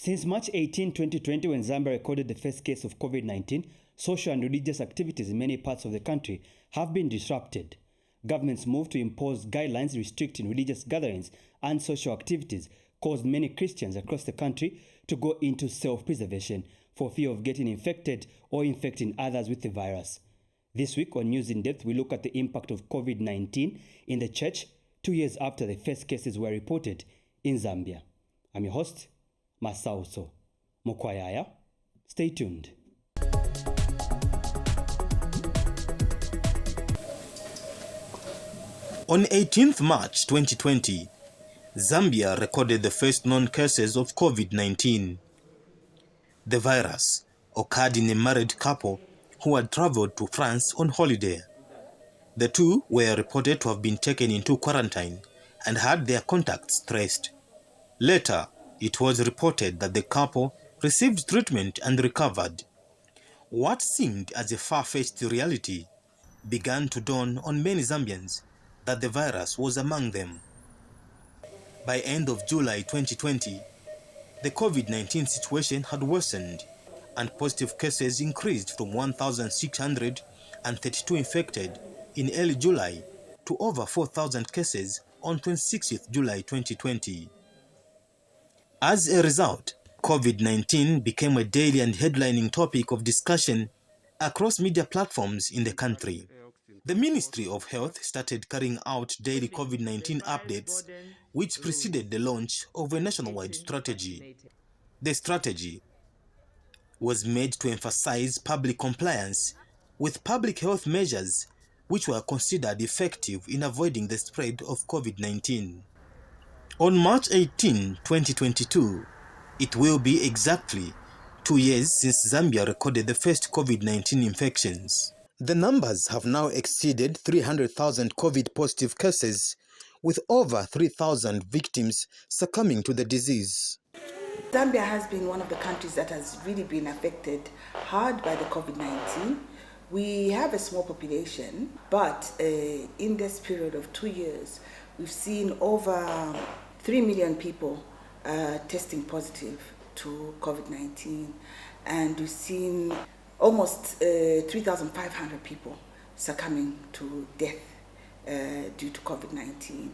Since March 18, 2020, when Zambia recorded the first case of COVID-19, social and religious activities in many parts of the country have been disrupted. Government's move to impose guidelines restricting religious gatherings and social activities caused many Christians across the country to go into self-preservation for fear of getting infected or infecting others with the virus. This week on News in Depth, we look at the impact of COVID-19 in the church 2 years after the first cases were reported in Zambia. I'm your host, Masauso Mokwayaya. Stay tuned. On 18th March 2020, Zambia recorded the first known cases of COVID-19. The virus occurred in a married couple who had traveled to France on holiday. The two were reported to have been taken into quarantine and had their contacts traced. Later, it was reported that the couple received treatment and recovered. What seemed as a far-fetched reality began to dawn on many Zambians that the virus was among them. By end of July 2020, the COVID-19 situation had worsened and positive cases increased from 1,632 infected in early July to over 4,000 cases on 26th July 2020. As a result, COVID-19 became a daily and headlining topic of discussion across media platforms in the country. The Ministry of Health started carrying out daily COVID-19 updates, which preceded the launch of a nationwide strategy. The strategy was made to emphasize public compliance with public health measures which were considered effective in avoiding the spread of COVID-19. On March 18, 2022, it will be exactly 2 years since Zambia recorded the first COVID-19 infections. The numbers have now exceeded 300,000 COVID-positive cases, with over 3,000 victims succumbing to the disease. Zambia has been one of the countries that has really been affected hard by the COVID-19. We have a small population, but in this period of 2 years, we've seen over 3 million people testing positive to COVID-19, and we've seen almost 3,500 people succumbing to death due to COVID-19.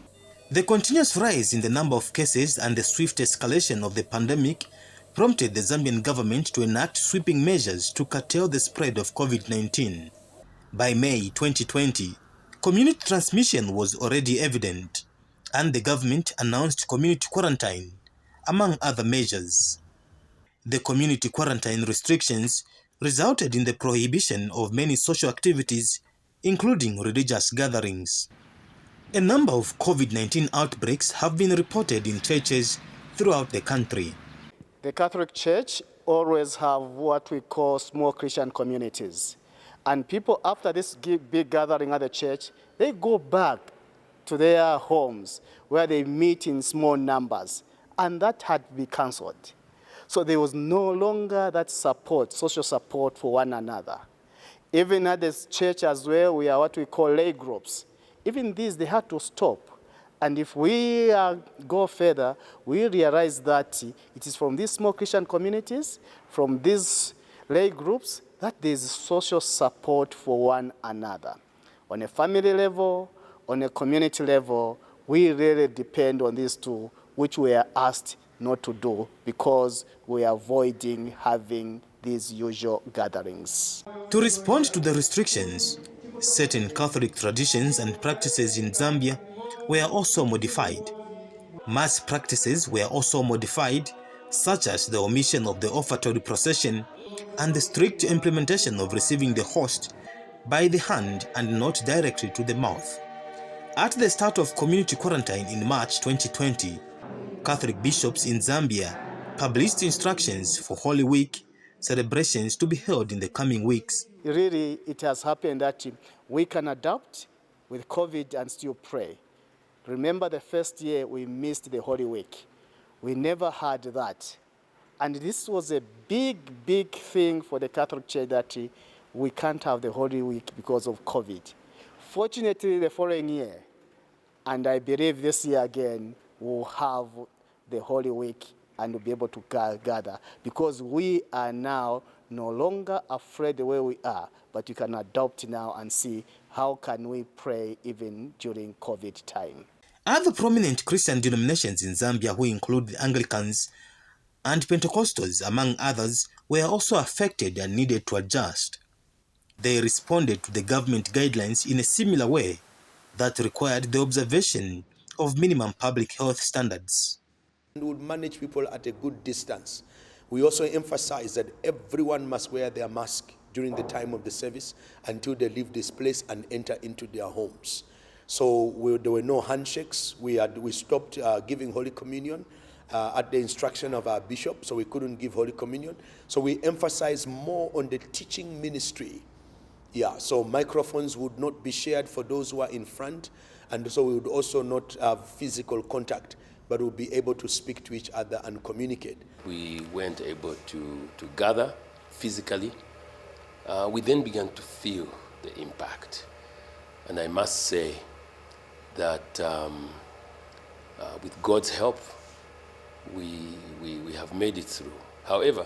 The continuous rise in the number of cases and the swift escalation of the pandemic prompted the Zambian government to enact sweeping measures to curtail the spread of COVID-19. By May 2020, community transmission was already evident, and the government announced community quarantine, among other measures. The community quarantine restrictions resulted in the prohibition of many social activities, including religious gatherings. A number of COVID-19 outbreaks have been reported in churches throughout the country. The Catholic Church always have what we call small Christian communities. And people, after this big gathering at the church, they go back to their homes where they meet in small numbers. And that had to be cancelled. So there was no longer that support, social support for one another. Even at this church as well, we are what we call lay groups. Even these, they had to stop. And if we go further, we realize that it is from these small Christian communities, from these lay groups, that there is social support for one another. On a family level, on a community level, we really depend on these two, which we are asked not to do because we are avoiding having these usual gatherings. To respond to the restrictions, certain Catholic traditions and practices in Zambia were also modified. Mass practices were also modified, such as the omission of the offertory procession and the strict implementation of receiving the host by the hand and not directly to the mouth. At the start of community quarantine in March 2020, Catholic bishops in Zambia published instructions for Holy Week celebrations to be held in the coming weeks. Really, it has happened that we can adapt with COVID and still pray. Remember the first year we missed the Holy Week. We never had that. And this was a big, big thing for the Catholic Church that we can't have the Holy Week because of COVID. Fortunately, the following year, and I believe this year again, we'll have the Holy Week and be able to gather, because we are now no longer afraid the way we are, but we can adopt now and see how can we pray even during COVID time. Other prominent Christian denominations in Zambia, who include the Anglicans and Pentecostals, among others, were also affected and needed to adjust. They responded to the government guidelines in a similar way that required the observation of minimum public health standards. We would manage people at a good distance. We also emphasize that everyone must wear their mask during the time of the service until they leave this place and enter into their homes. So there were no handshakes. We stopped giving Holy Communion at the instruction of our bishop, so we couldn't give Holy Communion. So we emphasize more on the teaching ministry. Yeah, so microphones would not be shared for those who are in front, and so we would also not have physical contact, but we'll be able to speak to each other and communicate. We weren't able to gather physically. We then began to feel the impact. And I must say that with God's help, we have made it through. However,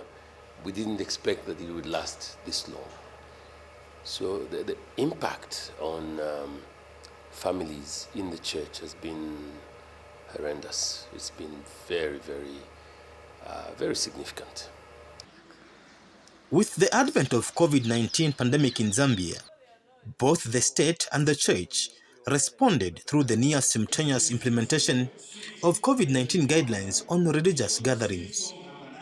we didn't expect that it would last this long. So the impact on families in the church has been horrendous. It's been very, very significant. With the advent of COVID-19 pandemic in Zambia, both the state and the church responded through the near simultaneous implementation of COVID-19 guidelines on religious gatherings.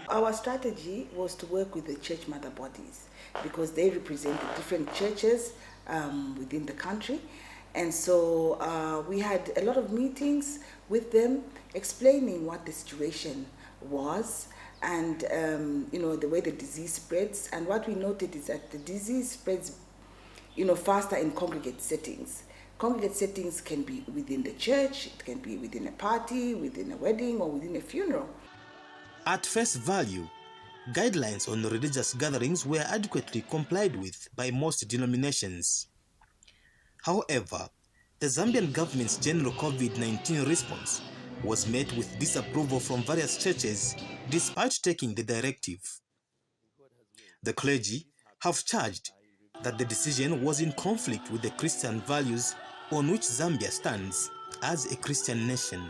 Our strategy was to work with the church mother bodies because they represent the different churches within the country. And so we had a lot of meetings with them explaining what the situation was and the way the disease spreads. And what we noted is that the disease spreads faster in congregate settings. Congregate settings can be within the church, it can be within a party, within a wedding, or within a funeral. At face value, guidelines on religious gatherings were adequately complied with by most denominations. However, the Zambian government's general COVID-19 response was met with disapproval from various churches despite taking the directive. The clergy have charged that the decision was in conflict with the Christian values on which Zambia stands as a Christian nation.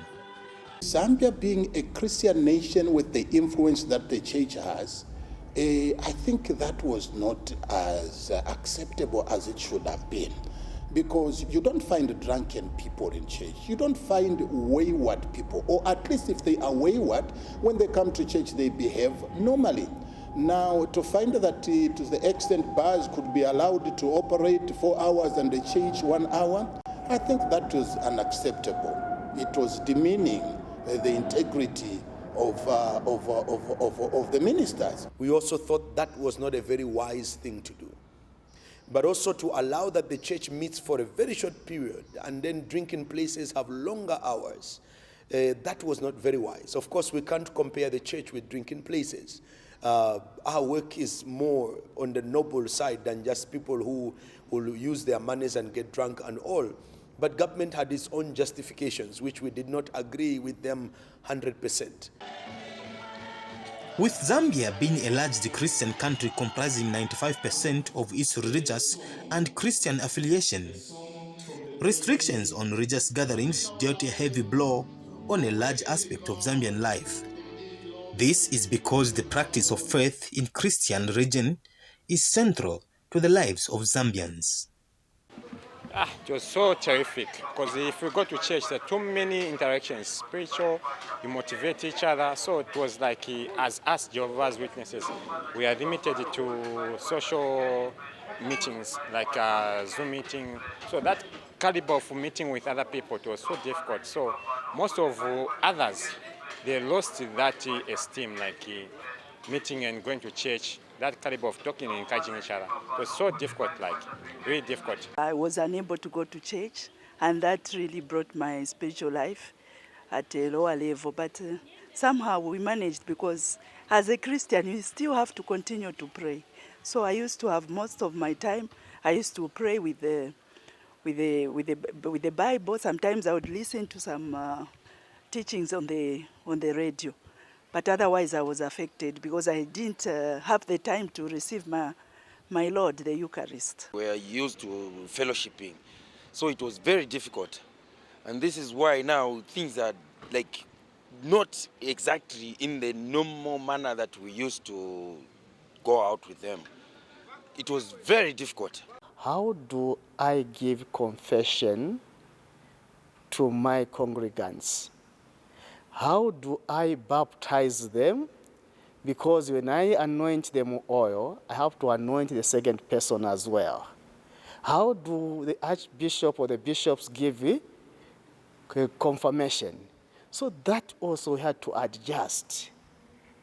Zambia being a Christian nation with the influence that the church has, I think that was not as acceptable as it should have been. Because you don't find drunken people in church. You don't find wayward people, or at least if they are wayward, when they come to church, they behave normally. Now, to find that to the extent bars could be allowed to operate 4 hours and the church 1 hour, I think that was unacceptable. It was demeaning the integrity of the ministers. We also thought that was not a very wise thing to do. But also to allow that the church meets for a very short period and then drinking places have longer hours. That was not very wise. Of course, we can't compare the church with drinking places. Our work is more on the noble side than just people who will use their monies and get drunk and all. But government had its own justifications, which we did not agree with them 100%. With Zambia being a largely Christian country comprising 95% of its religious and Christian affiliation, restrictions on religious gatherings dealt a heavy blow on a large aspect of Zambian life. This is because the practice of faith in Christian religion is central to the lives of Zambians. It was so terrific because if we go to church, there are too many interactions, spiritual, you motivate each other. So it was like, as us Jehovah's Witnesses, we are limited to social meetings, like a Zoom meeting. So that caliber of meeting with other people, it was so difficult. So most of others, they lost that esteem, like meeting and going to church. That caliber of talking and encouraging each other. It was so difficult, like really difficult. I was unable to go to church, and that really brought my spiritual life at a lower level. But somehow we managed, because as a Christian, you still have to continue to pray. So I used to have most of my time. I used to pray with the Bible. Sometimes I would listen to some teachings on the radio. But otherwise, I was affected because I didn't have the time to receive my Lord, the Eucharist. We are used to fellowshipping, so it was very difficult. And this is why now things are like not exactly in the normal manner that we used to go out with them. It was very difficult. How do I give confession to my congregants? How do I baptize them? Because when I anoint them with oil, I have to anoint the second person as well. How do the archbishop or the bishops give confirmation? So that also had to adjust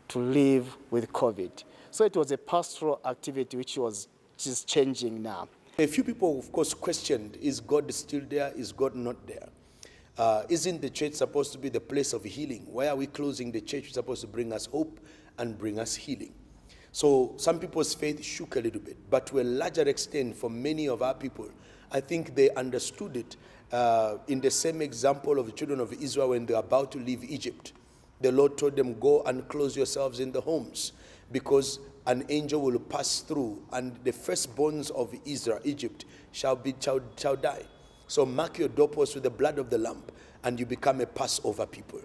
to live with COVID. So it was a pastoral activity which was just changing now. A few people, of course, questioned, is God still there? Is God not there? Isn't the church supposed to be the place of healing? Why are we closing the church? It's supposed to bring us hope and bring us healing. So some people's faith shook a little bit, but to a larger extent, for many of our people, I think they understood it in the same example of the children of Israel when they were about to leave Egypt. The Lord told them, go and close yourselves in the homes, because an angel will pass through, and the firstborns of Egypt shall die. So mark your doorposts with the blood of the Lamb, and you become a Passover people.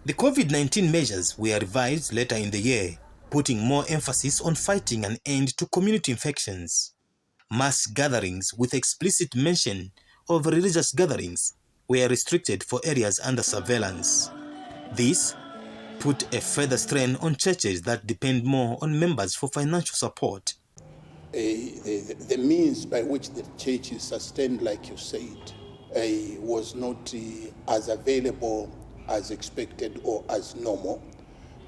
The COVID-19 measures were revised later in the year, putting more emphasis on fighting an end to community infections. Mass gatherings with explicit mention of religious gatherings were restricted for areas under surveillance. This put a further strain on churches that depend more on members for financial support. The means by which the church is sustained, like you said, was not as available as expected or as normal.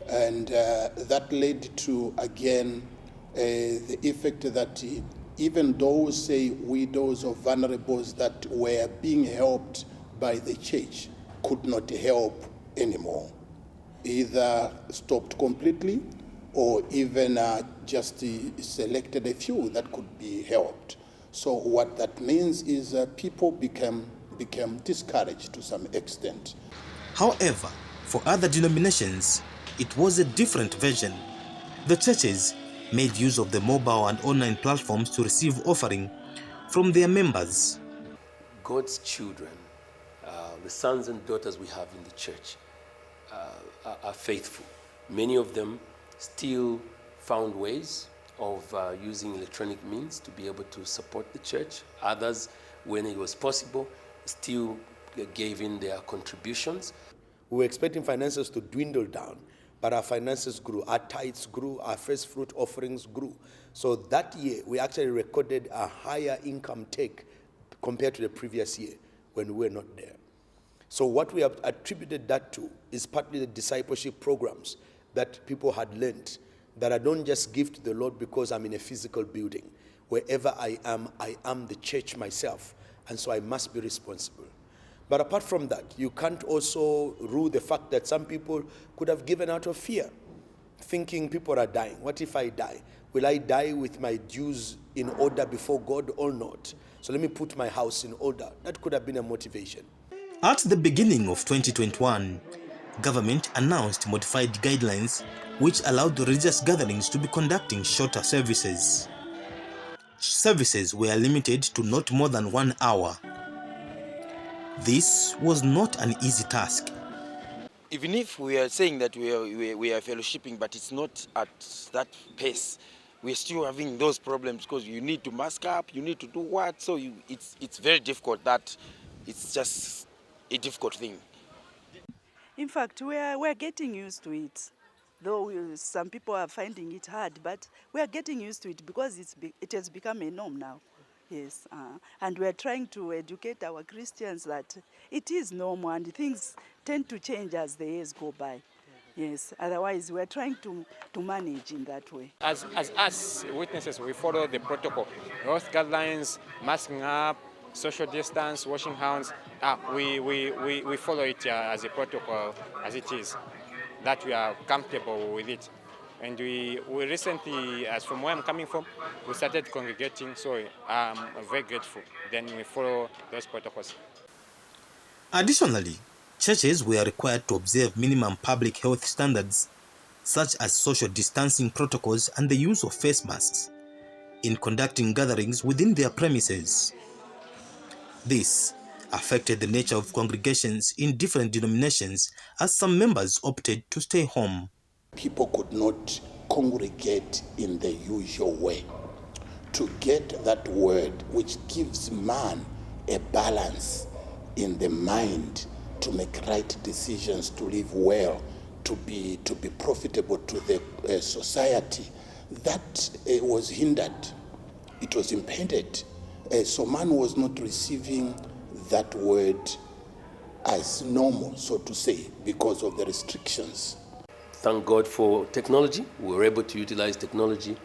And that led to, again, the effect that even those, say, widows or vulnerables that were being helped by the church could not help anymore. Either stopped completely or even just selected a few that could be helped. So what that means is people became discouraged to some extent. However, for other denominations, it was a different version. The churches made use of the mobile and online platforms to receive offering from their members. God's children, the sons and daughters we have in the church, are faithful. Many of them still found ways of using electronic means to be able to support the church. Others, when it was possible, still gave in their contributions. We were expecting finances to dwindle down, but our finances grew. Our tithes grew, our first fruit offerings grew. So that year, we actually recorded a higher income take compared to the previous year when we were not there. So what we have attributed that to is partly the discipleship programs that people had learned, that I don't just give to the Lord because I'm in a physical building. Wherever I am the church myself, and so I must be responsible. But apart from that, you can't also rule the fact that some people could have given out of fear, thinking people are dying. What if I die? Will I die with my dues in order before God or not? So let me put my house in order. That could have been a motivation. At the beginning of 2021, government announced modified guidelines which allowed the religious gatherings to be conducting shorter services. Services were limited to not more than 1 hour. This was not an easy task. Even if we are saying that we are fellowshipping, but it's not at that pace, we're still having those problems because you need to mask up, you need to do what, so it's very difficult. That it's just a difficult thing. In fact, we're getting used to it. Though some people are finding it hard, but we are getting used to it because it has become a norm now. Yes, and we are trying to educate our Christians that it is normal and things tend to change as the years go by. Yes, otherwise we are trying to manage in that way. As us witnesses, we follow the protocol, health guidelines, masking up, social distance, washing hands. We follow it as a protocol as it is, that we are comfortable with it. And we recently, as from where I'm coming from, we started congregating, so I'm very grateful. Then we follow those protocols. Additionally, Churches were required to observe minimum public health standards such as social distancing protocols and the use of face masks in conducting gatherings within their premises. This affected the nature of congregations in different denominations as some members opted to stay home. People could not congregate in the usual way. To get that word which gives man a balance in the mind to make right decisions, to live well, to be profitable to the society, that was hindered. It was impeded. So man was not receiving that word as normal, so to say, because of the restrictions. Thank God for technology. We were able to utilize technology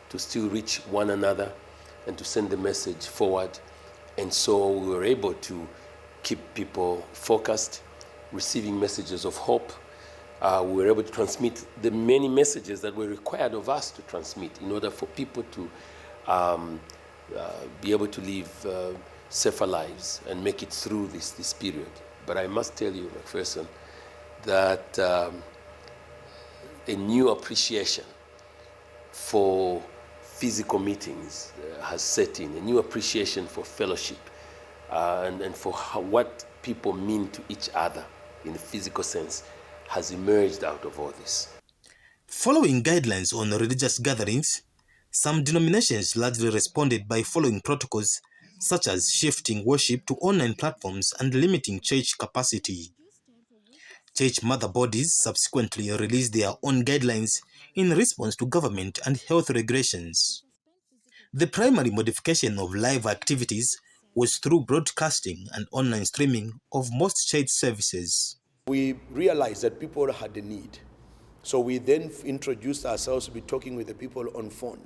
to still reach one another and to send the message forward. And so we were able to keep people focused, receiving messages of hope. We were able to transmit the many messages that were required of us to transmit in order for people to be able to live safer lives and make it through this period. But I must tell you, McPherson, that a new appreciation for physical meetings has set in, a new appreciation for fellowship and for what people mean to each other in a physical sense has emerged out of all this. Following guidelines on religious gatherings, some denominations largely responded by following protocols such as shifting worship to online platforms and limiting church capacity. Church mother bodies subsequently released their own guidelines in response to government and health regulations. The primary modification of live activities was through broadcasting and online streaming of most church services. We realized that people had a need. So we then introduced ourselves to be talking with the people on phone.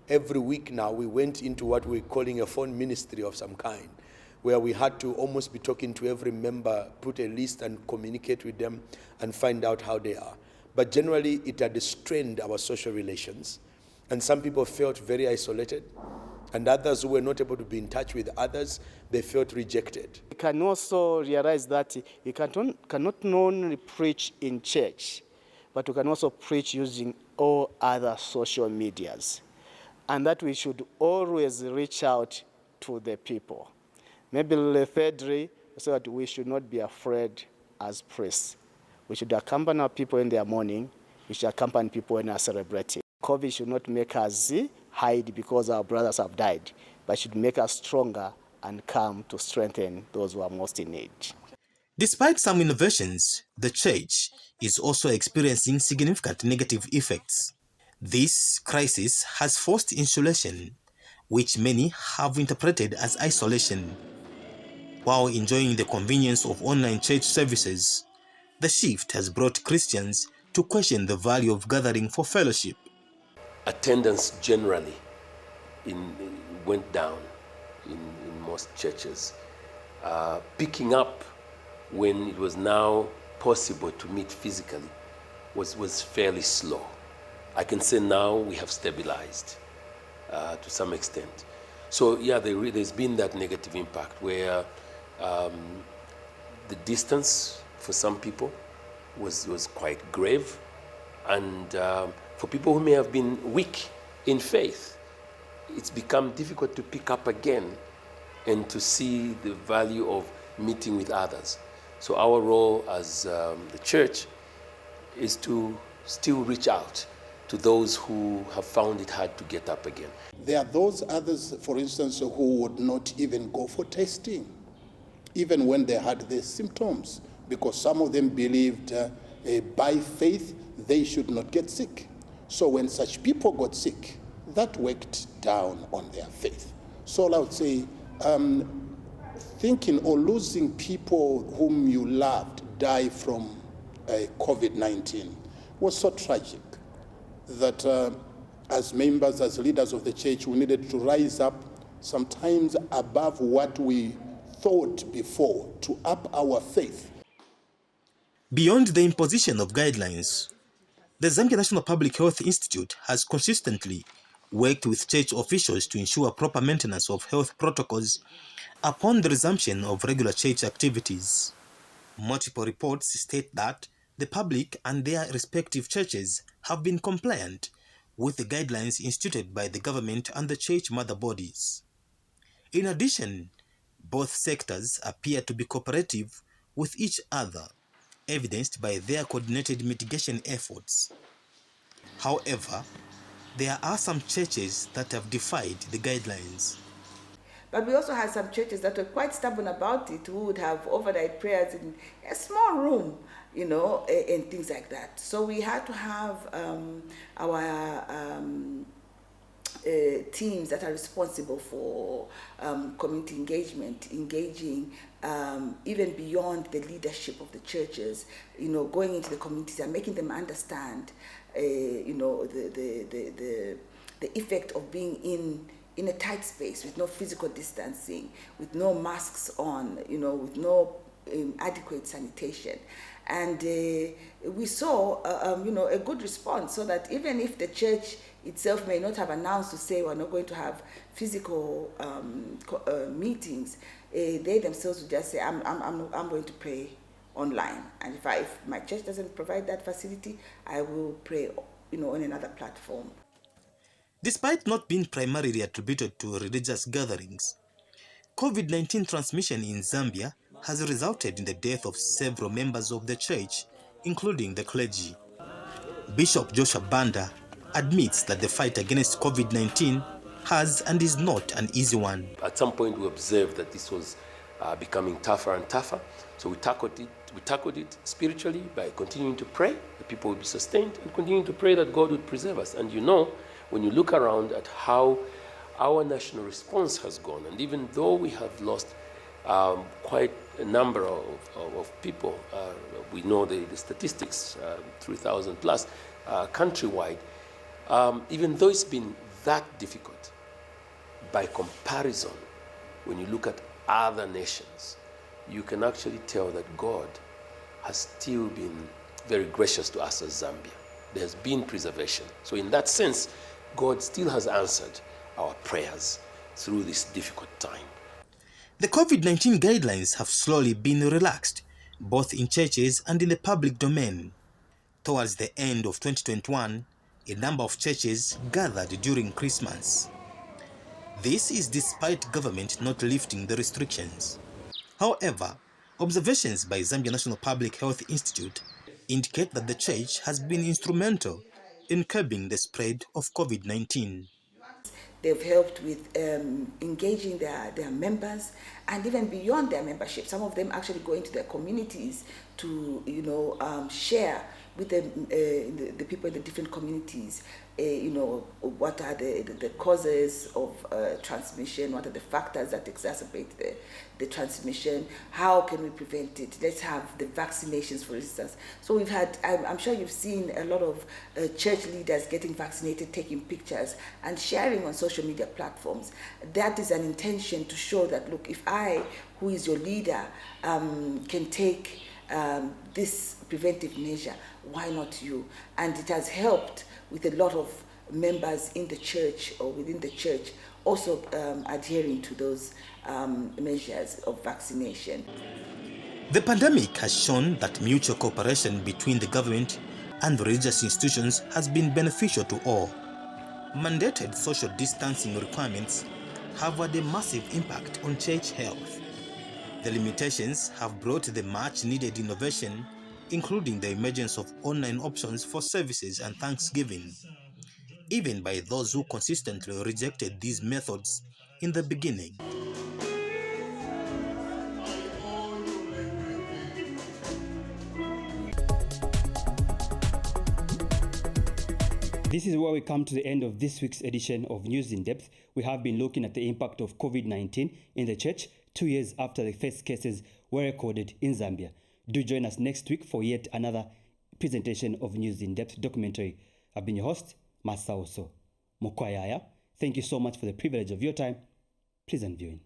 Every week now we went into what we're calling a phone ministry of some kind, where we had to almost be talking to every member, put a list and communicate with them and find out how they are. But generally it had strained our social relations. And some people felt very isolated. And others who were not able to be in touch with others, they felt rejected. We can also realize that we cannot only preach in church, but we can also preach using all other social medias. And that we should always reach out to the people. Maybe thirdly, so that we should not be afraid as priests. We should accompany our people in their mourning. We should accompany people when they are celebrating. COVID should not make us hide because our brothers have died, but should make us stronger and come to strengthen those who are most in need. Despite some innovations, the church is also experiencing significant negative effects. This crisis has forced insulation, which many have interpreted as isolation. While enjoying the convenience of online church services, the shift has brought Christians to question the value of gathering for fellowship. Attendance generally went down in most churches, picking up when it was now possible to meet physically was fairly slow. I can say now we have stabilized to some extent. So yeah, there's been that negative impact where the distance for some people was quite grave, and for people who may have been weak in faith, it's become difficult to pick up again and to see the value of meeting with others. So our role as the church is to still reach out to those who have found it hard to get up again. There are those others, for instance, who would not even go for testing, even when they had the symptoms, because some of them believed by faith they should not get sick. So when such people got sick, that worked down on their faith. So I would say, thinking or losing people whom you loved die from COVID-19 was so tragic that as members, as leaders of the church, we needed to rise up sometimes above what we thought before to up our faith. Beyond the imposition of guidelines, the Zambia National Public Health Institute has consistently worked with church officials to ensure proper maintenance of health protocols upon the resumption of regular church activities. Multiple reports state that the public and their respective churches have been compliant with the guidelines instituted by the government and the church mother bodies. In addition, both sectors appear to be cooperative with each other, evidenced by their coordinated mitigation efforts. However, there are some churches that have defied the guidelines. But we also had some churches that were quite stubborn about it, who would have overnight prayers in a small room, and things like that. So we had to have our teams that are responsible for community engagement, engaging even beyond the leadership of the churches, going into the communities and making them understand, the effect of being in a tight space with no physical distancing, with no masks on, with no adequate sanitation. And we saw, a good response, so that even if the church itself may not have announced to say we're not going to have physical meetings, they themselves would just say, I'm going to pray online. And if my church doesn't provide that facility, I will pray, on another platform. Despite not being primarily attributed to religious gatherings, COVID-19 transmission in Zambia has resulted in the death of several members of the church, including the clergy. Bishop Joshua Banda admits that the fight against COVID-19 has and is not an easy one. At some point we observed that this was becoming tougher and tougher, so we tackled it spiritually by continuing to pray that people would be sustained, and continuing to pray that God would preserve us. And when you look around at how our national response has gone, and even though we have lost quite a number of people, we know the statistics, 3,000 plus countrywide, even though it's been that difficult, by comparison, when you look at other nations, you can actually tell that God has still been very gracious to us as Zambia. There has been preservation. So in that sense, God still has answered our prayers through this difficult time. The COVID-19 guidelines have slowly been relaxed, both in churches and in the public domain. Towards the end of 2021, a number of churches gathered during Christmas. This is despite government not lifting the restrictions. However, observations by Zambia National Public Health Institute indicate that the church has been instrumental in curbing the spread of COVID-19. They've helped with engaging their members, and even beyond their membership. Some of them actually go into their communities to, share with the people in the different communities, what are the causes of transmission, what are the factors that exacerbate the transmission, how can we prevent it, let's have the vaccinations, for instance. So we've had, I'm sure you've seen a lot of church leaders getting vaccinated, taking pictures and sharing on social media platforms. That is an intention to show that, look, if I, who is your leader, can take this preventive measure, why not you? And it has helped with a lot of members in the church or within the church also adhering to those measures of vaccination. The pandemic has shown that mutual cooperation between the government and religious institutions has been beneficial to all. Mandated social distancing requirements have had a massive impact on church health. The limitations have brought the much needed innovation, including the emergence of online options for services and thanksgiving, even by those who consistently rejected these methods in the beginning. This is where we come to the end of this week's edition of News in Depth. We have been looking at the impact of COVID-19 in the church 2 years after the first cases were recorded in Zambia. Do join us next week for yet another presentation of News in Depth documentary. I've been your host, Masaoso Mukwayaya. Thank you so much for the privilege of your time. Pleasant viewing.